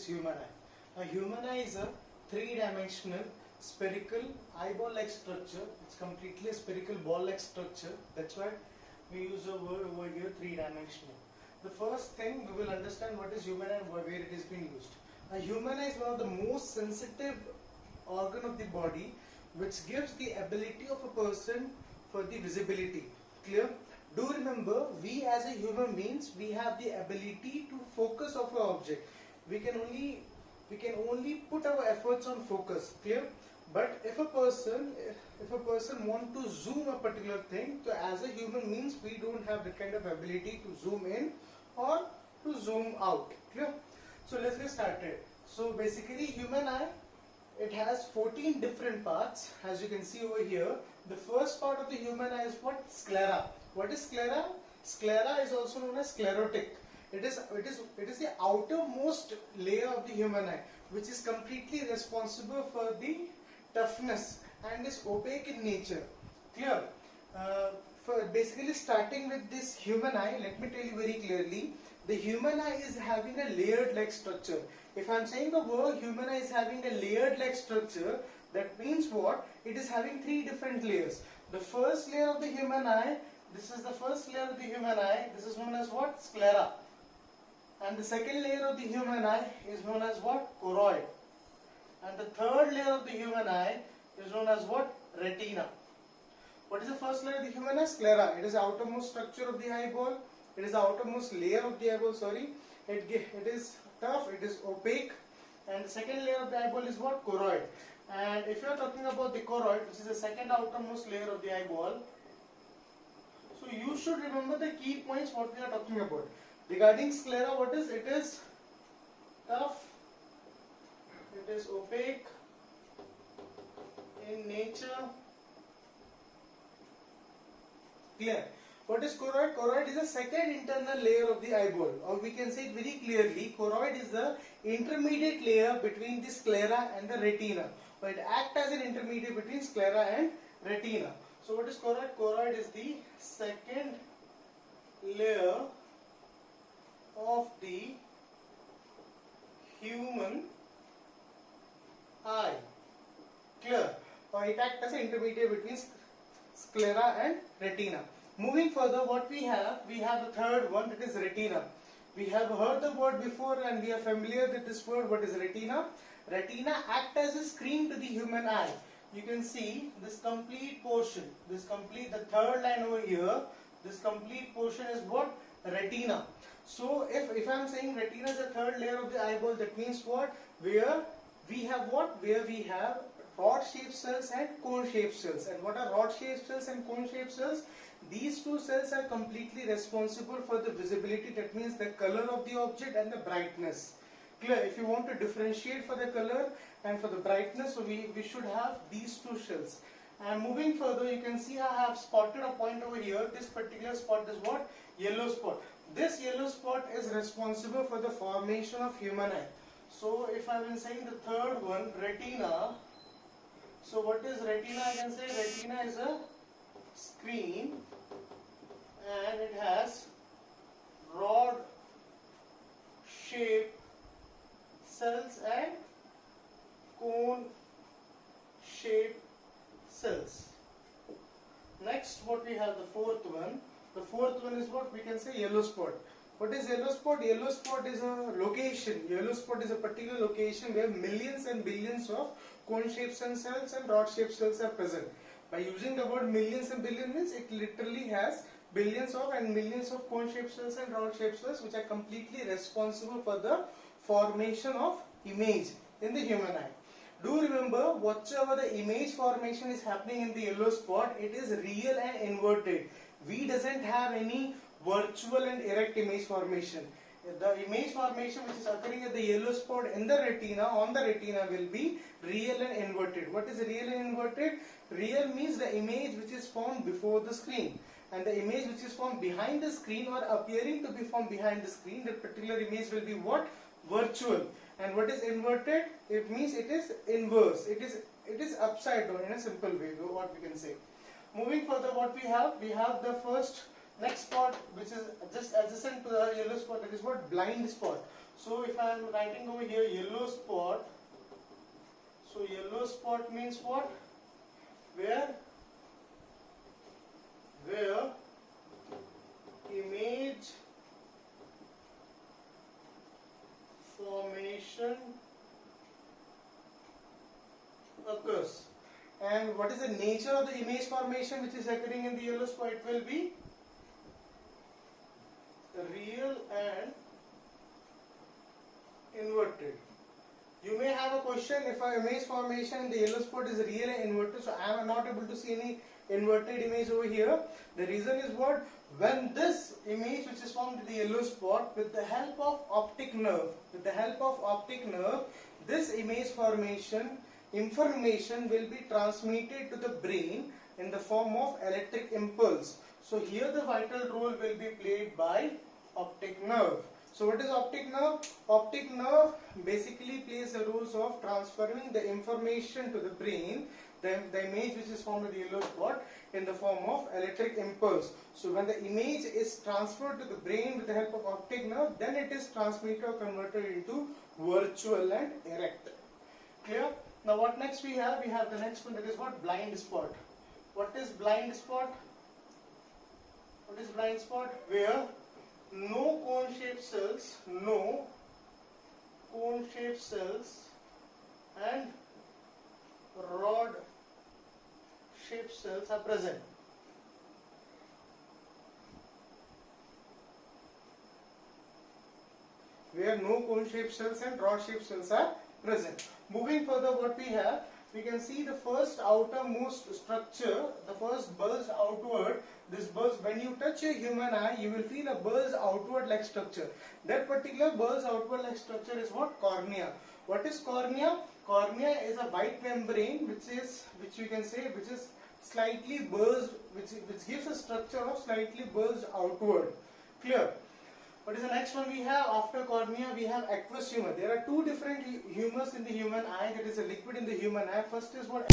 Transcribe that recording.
human eye? A human eye is a three-dimensional spherical eyeball-like structure. It's completely a spherical ball-like structure. That's why we use a word over here, three-dimensional. The first thing we will understand what is human eye and where it is being used. A human eye is one of the most sensitive organ of the body, which gives the ability of a person for the visibility. Clear? Do remember, we as a human beings, we have the ability to focus of an object. We can only put our efforts on focus. Clear? But if a person want to zoom a particular thing, so as a human means we don't have the kind of ability to zoom in or to zoom out. Clear? So let's get started. So basically, human eye, it has 14 different parts, as you can see over here. The first part of the human eye is what? Sclera. What is sclera? Sclera is also known as sclerotic. It is the outermost layer of the human eye, which is completely responsible for the toughness and is opaque in nature. Clear? For basically starting with this human eye, let me tell you very clearly, the human eye is having a layered-like structure. If I am saying the word human eye is having a layered-like structure, that means what? It is having three different layers. The first layer of the human eye, this is the first layer of the human eye, this is known as what? Sclera. And the second layer of the human eye is known as what? Choroid. And the third layer of the human eye is known as what? Retina. What is the first layer of the human eye? Sclera. It is the outermost structure of the eyeball. It is the outermost layer of the eyeball, sorry. It is tough, it is opaque. And the second layer of the eyeball is what? Choroid. And if you are talking about the choroid, which is the second outermost layer of the eyeball, so you should remember the key points what we are talking about. Regarding sclera, what is? It is tough, it is opaque in nature. Clear? What is choroid? Choroid is the second internal layer of the eyeball, or we can say it very clearly, choroid is the intermediate layer between the sclera and the retina. But it acts as an intermediate between sclera and retina. So what is choroid? Choroid is the second layer of the human eye. Clear? Or it acts as an intermediate between sclera and retina. Moving further, what we have the third one, that is retina. We have heard the word before and we are familiar with this word. What is retina? Retina acts as a screen to the human eye. You can see this complete portion, the third line over here, this complete portion is what? Retina. So if I am saying retina is the third layer of the eyeball, that means what? Where we have what? Where we have rod-shaped cells and cone-shaped cells. And what are rod-shaped cells and cone-shaped cells? These two cells are completely responsible for the visibility, that means the color of the object and the brightness. Clear? If you want to differentiate for the color and for the brightness, so we should have these two cells. And moving further, you can see I have spotted a point over here. This particular spot is what? Yellow spot. This yellow spot is responsible for the formation of human eye. So if I am saying the third one, retina. So what is retina? I can say retina is a screen and it has rod shaped cells and cone shaped cells. Next, what we have, the fourth one. The fourth one is what? We can say yellow spot. What is yellow spot? Yellow spot is a location. Yellow spot is a particular location where millions and billions of cone shaped cells and rod shaped cells are present. By using the word millions and billions means it literally has billions of and millions of cone shaped cells and rod shaped cells which are completely responsible for the formation of image in the human eye. Do remember, whatsoever the image formation is happening in the yellow spot, it is real and inverted. We doesn't have any virtual and erect image formation. The image formation which is occurring at the yellow spot in the retina, on the retina, will be real and inverted. What is real and inverted? Real means the image which is formed before the screen, and the image which is formed behind the screen or appearing to be formed behind the screen, that particular image will be what? Virtual. And what is inverted? It means it is inverse. It is upside down in a simple way, what we can say. Moving further, what we have the first next spot which is just adjacent to the yellow spot, that is what? Blind spot. So if I am writing over here yellow spot, so yellow spot means what? Where image formation occurs. And what is the nature of the image formation which is occurring in the yellow spot? It will be real and inverted. You may have a question if our image formation in the yellow spot is real and inverted. So I am not able to see any inverted image over here. The reason is what? When this image which is formed in the yellow spot, with the help of optic nerve, this image formation information will be transmitted to the brain in the form of electric impulse. So here the vital role will be played by optic nerve. So what is optic nerve? Optic nerve basically plays the roles of transferring the information to the brain, the image which is formed in the yellow spot, in the form of electric impulse. So when the image is transferred to the brain with the help of optic nerve, then it is transmitted or converted into virtual and erect. Clear? Now what next we have? We have the next one, that is what? Blind spot. What is blind spot? What is blind spot? Where no cone-shaped cells and rod-shaped cells are present. Where no cone-shaped cells and rod-shaped cells are present. Moving further, what we have, we can see the first outermost structure, the first bulge outward. This bulge, when you touch a human eye, you will feel a bulge outward like structure. That particular bulge outward like structure is what? Cornea. What is cornea? Cornea is a white membrane which is slightly bulged, which gives a structure of slightly bulged outward. Clear? What is the next one we have? After cornea, we have aqueous humor. There are two different humors in the human eye. There is a liquid in the human eye. First is what?